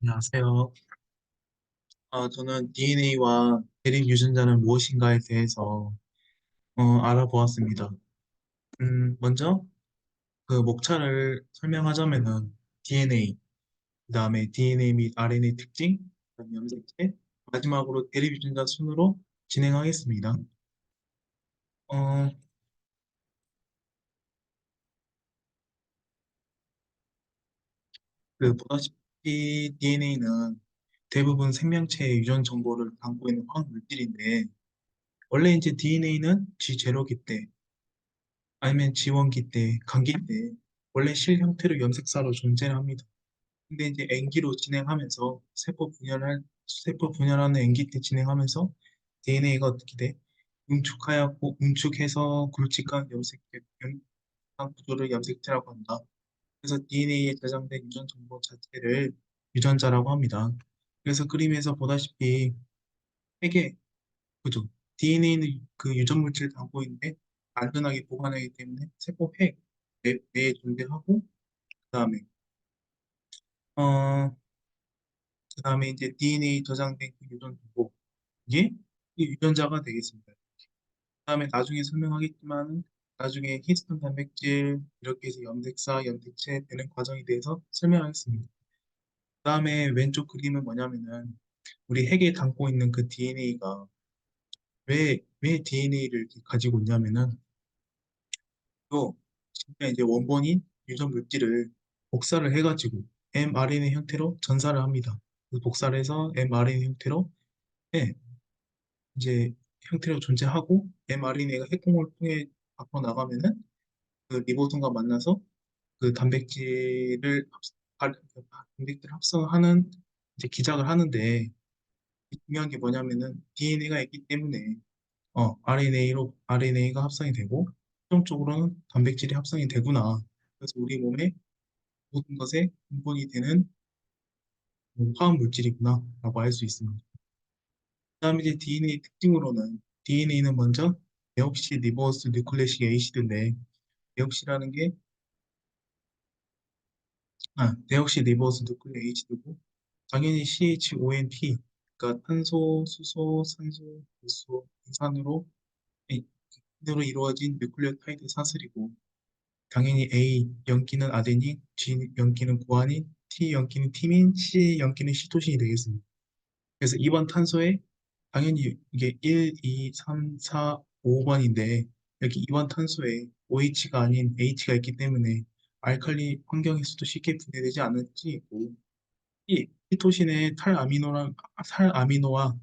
안녕하세요. 저는 DNA와 대립 유전자는 무엇인가에 대해서 알아보았습니다. 먼저 그 목차를 설명하자면은 DNA, 그다음에 DNA 및 RNA 특징, 그다음 염색체, 마지막으로 대립 유전자 순으로 진행하겠습니다. 어, 보다시피 DNA는 대부분 생명체의 유전 정보를 담고 있는 화학 물질인데 원래 이제 DNA는 G0기 때 아니면 지원기 때, 감기 때 원래 실 형태로 염색사로 존재를 합니다. 근데 이제 N기로 진행하면서 세포 분열하는 N기 때 진행하면서 DNA가 어떻게 돼? 응축하였고 응축해서 굵직한 염색한 구조를 염색체라고 한다. 그래서 DNA에 저장된 유전 정보 자체를 유전자라고 합니다. 그래서 그림에서 보다시피 핵에 그죠? DNA는 그 유전 물질을 담고 있는데 안전하게 보관하기 때문에 세포 핵 내에 존재하고 그다음에 어 그다음에 이제 DNA 저장된 그 유전 정보 이게 이 유전자가 되겠습니다. 그다음에 나중에 설명하겠지만 나중에 히스톤 단백질 이렇게 해서 염색사, 염색체 되는 과정에 대해서 설명하겠습니다. 그다음에 왼쪽 그림은 뭐냐면은 우리 핵에 담고 있는 그 DNA가 왜 DNA를 가지고 있냐면은 또 진짜 이제 원본인 유전 물질을 복사를 해가지고 mRNA 형태로 전사를 합니다. 그래서 복사를 해서 mRNA 형태로 네, 이제 형태로 존재하고 mRNA가 핵공을 통해 밖으로 나가면은 그 리보솜과 만나서 그 단백질 합성하는 이제 기작을 하는데 중요한 게 뭐냐면은 DNA가 있기 때문에 RNA가 합성이 되고 최종적으로는 단백질이 합성이 되구나. 그래서 우리 몸에 모든 것의 근본이 되는 화학 물질이구나 라고 알 수 있습니다. 그다음에 이제 DNA 특징으로는 DNA는 먼저 데옥시 리보스 뉴클레식 에이시드인데 데옥시라는 게 데옥시 리보스 뉴클레 에이시드고 당연히 CHONP 그러니까 탄소, 수소, 산소, 물소, 산으로 이루어진 뉴클레오타이드 사슬이고 당연히 A 연기는 아데닌, G 연기는 구아닌, T 연기는 티민, C 연기는 시토신이 되겠습니다. 그래서 이번 탄소에 당연히 이게 1, 2, 3, 4, 5번인데 여기 이번 탄소에 OH가 아닌 H가 있기 때문에 알칼리 환경에서도 쉽게 분해되지 않을 수 있고 이 시토신의 탈아미노와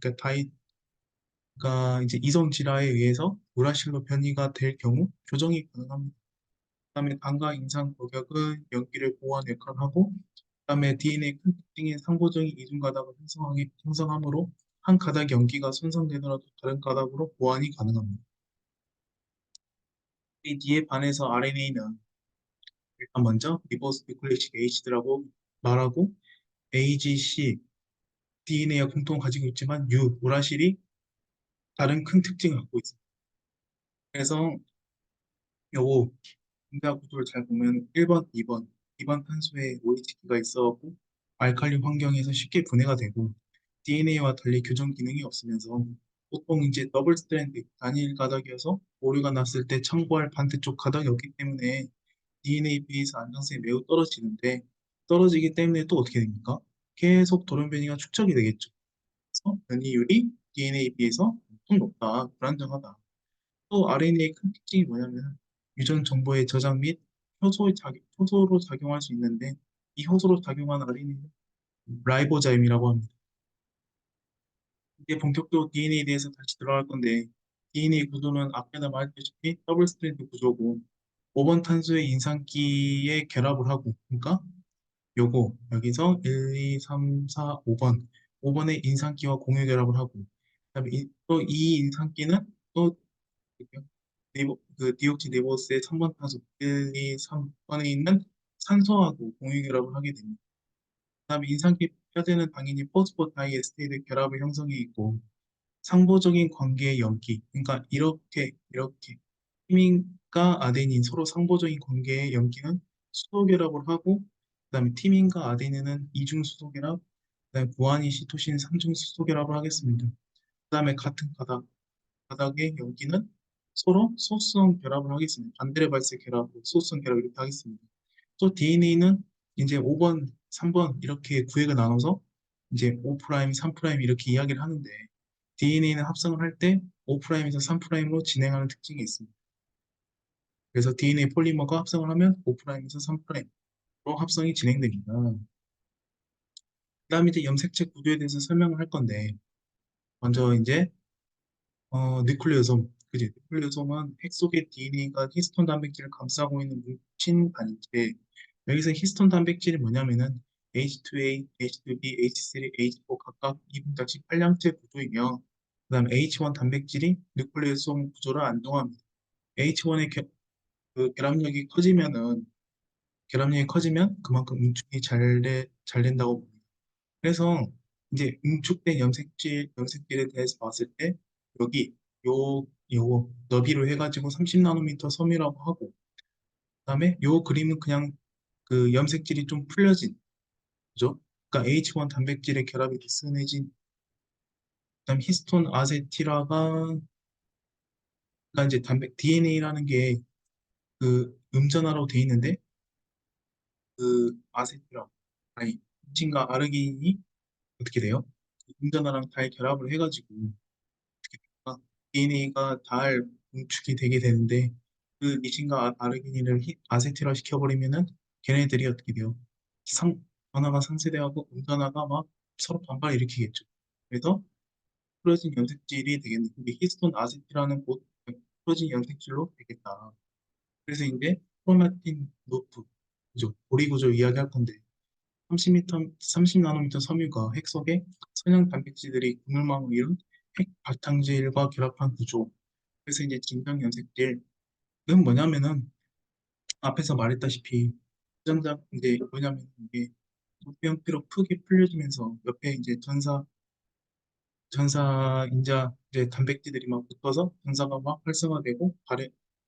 그러니까 다이가 이제 이성 질화에 의해서 우라실로 변이가 될 경우 조정이 가능합니다. 그다음에 당과 인상 고격은 연기를 보호하는 역할을 하고 그다음에 DNA 큰 특징인 상보적인 이중 가닥을 형성하므로 한 가닥 연기가 손상되더라도 다른 가닥으로 보완이 가능합니다. 이 뒤에 반해서 RNA는 일단 먼저 리버스 니클레이식 에이시드라고 말하고 AGC DNA와 공통 가지고 있지만 우라실이 다른 큰 특징을 갖고 있습니다. 그래서 요 분자 구조를 잘 보면 1번, 2번 탄소에 OH가 있어갖고 알칼리 환경에서 쉽게 분해가 되고 DNA와 달리 교정 기능이 없으면서 보통 이제 더블 스트랜드 단일 가닥이어서 오류가 났을 때 참고할 반대쪽 가닥이 없기 때문에 DNA 비해서 안정성이 매우 떨어지는데 떨어지기 때문에 또 어떻게 됩니까? 계속 돌연 변이가 축적이 되겠죠. 그래서 변이율이 DNA에 비해서 엄청 높다, 불안정하다. 또 RNA의 큰 특징이 뭐냐면 유전 정보의 저장 및 효소로 작용할 수 있는데 이 효소로 작용하는 RNA는 라이보자임이라고 합니다. 이제 본격적으로 DNA에 대해서 다시 들어갈 건데 DNA 구조는 앞에나 말했다시피 더블 스트랜드 구조고 5번 탄소의 인산기에 결합을 하고 그러니까 요거 여기서 1, 2, 3, 4, 5번 5번의 인산기와 공유 결합을 하고 그다음에 또 이 인산기는 또 그 디옥시 리보스의 3번 탄소 1, 2, 3번에 있는 산소하고 공유 결합을 하게 됩니다. 그다음에 인산기 뼈대는 당연히 포스포 다이에스테이드 결합을 형성해 있고 상보적인 관계의 연기 그러니까 이렇게 티민과 아데닌 서로 상보적인 관계의 연기는 수소 결합을 하고 그다음에 티민과 아데닌은 이중 수소 결합 그다음에 무한히 시토신 상중수소 결합을 하겠습니다. 그다음에 같은 바닥에 여기는 서로 소수성 결합을 하겠습니다. 반대의 발색 결합, 소수성 결합 이렇게 하겠습니다. 또 DNA는 이제 5번, 3번 이렇게 구획을 나눠서 이제 5', 3' 이렇게 이야기를 하는데 DNA는 합성을 할 때 5'에서 3'으로 진행하는 특징이 있습니다. 그래서 DNA 폴리머가 합성을 하면 5'에서 3'로 합성이 진행됩니다. 그다음에 이제 염색체 구조에 대해서 설명을 할 건데 먼저 이제 뉴클레오솜, 그지? 뉴클레오솜은 핵 속의 DNA가 히스톤 단백질을 감싸고 있는 뭉친 반인데 여기서 히스톤 단백질이 뭐냐면은 H2A, H2B, H3, H4 각각 2분자씩 8량체 구조이며 그다음 H1 단백질이 뉴클레오솜 구조를 안동합니다. H1의 그 결합력이 커지면 그만큼 응축이 잘 된다고 봅니다. 그래서 이제 응축된 염색질에 대해서 봤을 때 여기 요 너비로 해가지고 30나노미터 섬유라고 하고 그다음에 요 그림은 그냥 그 염색질이 좀 풀려진 그죠? 그러니까 H1 단백질의 결합이 느슨해진 그다음 히스톤 아세틸화가 그러니까 이제 DNA라는 게 그 음전화로 돼 있는데 그 아세틸화 아니 훔친과 아르기닌이 어떻게 돼요? 음전화랑 달 결합을 해가지고 DNA가 달 응축이 되게 되는데 그 리신과 아르기닌을 아세틸화 시켜버리면은 걔네들이 어떻게 돼요? 상, 전화가 상쇄되고 음전화가 막 서로 반발 일으키겠죠. 그래서 프로진 염색질이 되겠네. 근데 히스톤 아세틸화는 곧 프로진 염색질로 되겠다. 그래서 이제 크로마틴 노프, 그죠? 고리 구조 이야기할 건데 30나노미터 섬유가 핵 속에 선형 단백질들이 그물망을 이룬 핵 바탕질과 결합한 구조. 그래서 이제 진정 염색질은 뭐냐면은 앞에서 말했다시피 유전자 이제 뭐냐면 이게 도표 형태로 크게 풀려지면서 옆에 이제 전사 인자 이제 단백질들이 막 붙어서 전사가 막 활성화되고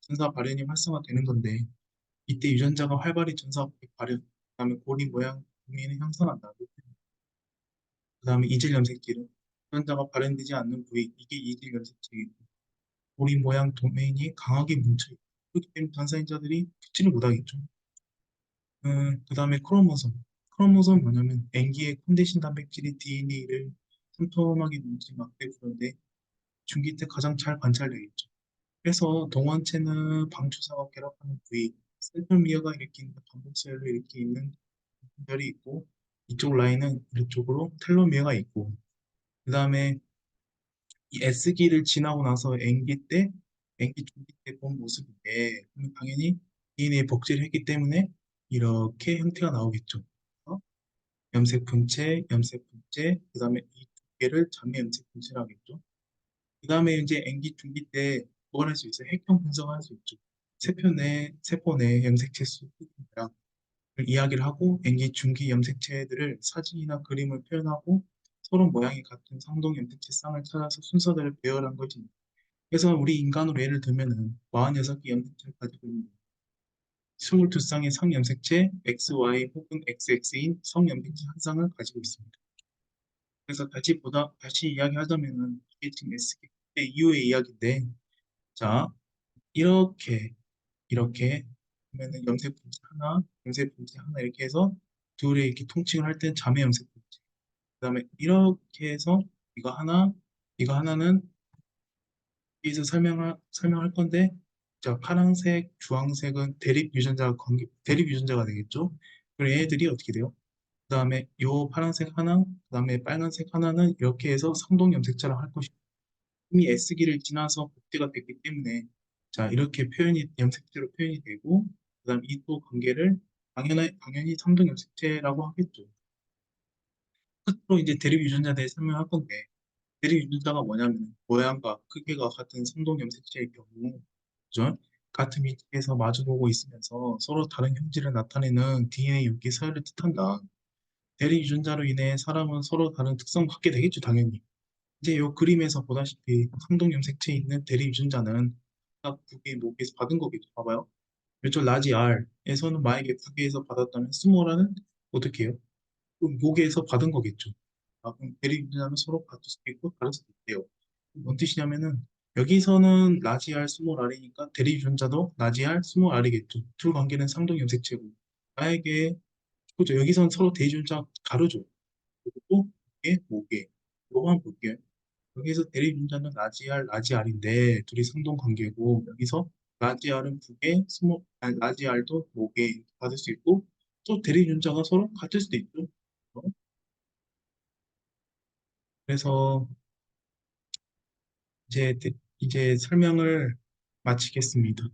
전사 발현이 활성화되는 건데 이때 유전자가 활발히 전사 발현 그다음에 고리 모양 도면을 형성한다. 그다음에 이질 염색질은 유전자가 발현되지 않는 부위 이게 이질 염색질이고 고리 모양 도메인이 강하게 뭉쳐있고 그렇기 때문에 전사인자들이 붙지를 못하겠죠. 그다음에 크로모솜 뭐냐면塩基의 콘데신 단백질이 DNA를 촘촘하게 뭉친 막대 구조인데 중기 때 가장 잘 관찰되겠죠. 그래서 동원체는 방추사와 결합하는 부위 센트미어가 일으키는 반복세열로 이렇게 있는 결이 있고 이쪽 라인은 이쪽으로 텔로미어가 있고 그 다음에 이 S기를 지나고 나서 N기 중기 때 본 모습인데 그럼 당연히 DNA 복제를 했기 때문에 이렇게 형태가 나오겠죠. 어? 염색 분체, 그 다음에 이 두 개를 자매 염색 분체라고 하겠죠. 그 다음에 이제 N기 중기 때 뭘 할 수 있어요? 핵형 분석을 할 수 있죠. 세포 내 염색체 수 모양을 이야기를 하고 N기 중기 염색체들을 사진이나 그림을 표현하고 서로 모양이 같은 상동 염색체 쌍을 찾아서 순서대로 배열한 거지. 그래서 우리 인간으로 예를 들면은 46개 염색체를 가지고 있는 22쌍의 성염색체 XY 혹은 XX인 성염색체 한 쌍을 가지고 있습니다. 그래서 다시 이야기하자면은 이게 지금 S기 때 이후의 이야기인데 자 이렇게 보면은 염색 분체 하나 이렇게 해서 둘이 이렇게 통칭을 할 때는 자매 염색 분체. 그다음에 이렇게 해서 이거 하나 이거 하나는 여기서 설명할 건데, 자, 파란색, 주황색은 대립 유전자가 되겠죠? 그리고 얘네들이 어떻게 돼요? 그 다음에 요 파란색 하나, 그 다음에 빨간색 하나는 이렇게 해서 상동 염색체를 할 것이고, 이미 S기를 지나서 복제가 됐기 때문에, 자, 이렇게 염색체로 표현이 되고, 그 다음 이 또 관계를 당연히 상동 염색체라고 하겠죠. 끝으로 이제 대립 유전자에 대해 설명할 건데, 대립 유전자가 뭐냐면 모양과 크기가 같은 상동 염색체의 경우 그죠? 같은 위치에서 마주보고 있으면서 서로 다른 형질을 나타내는 DNA 유기 서열을 뜻한다. 대립 유전자로 인해 사람은 서로 다른 특성을 갖게 되겠죠, 당연히. 이제 이 그림에서 보다시피 상동 염색체에 있는 대립 유전자는 각 부계 목에서 받은 거겠죠. 봐봐요. 이쪽 라지 R에서는 만약에 부계에서 받았다면 스몰 R은 어떻게 해요? 그 목에서 받은 거겠죠. 그럼 대리운전자는 서로 같을 수도 있고 다를 수도 있대요. 뭔 뜻이냐면은 여기서는 라지 R, 스몰 R이니까 대리운전자도 라지 R, 스몰 R이겠죠. 둘 관계는 상동 염색체고 만약에 그죠? 여기서는 서로 대리운전자 가르죠. 그리고 이게 뭐게? 이거만 볼게요. 여기서 대리분자는 라지 R, 라지 R인데 둘이 상동 관계고 여기서 라지 R은 북에 아니, 라지 R도 목에 받을 수 있고 또 대리분자가 서로 같을 수도 있죠. 어? 그래서 이제 설명을 마치겠습니다.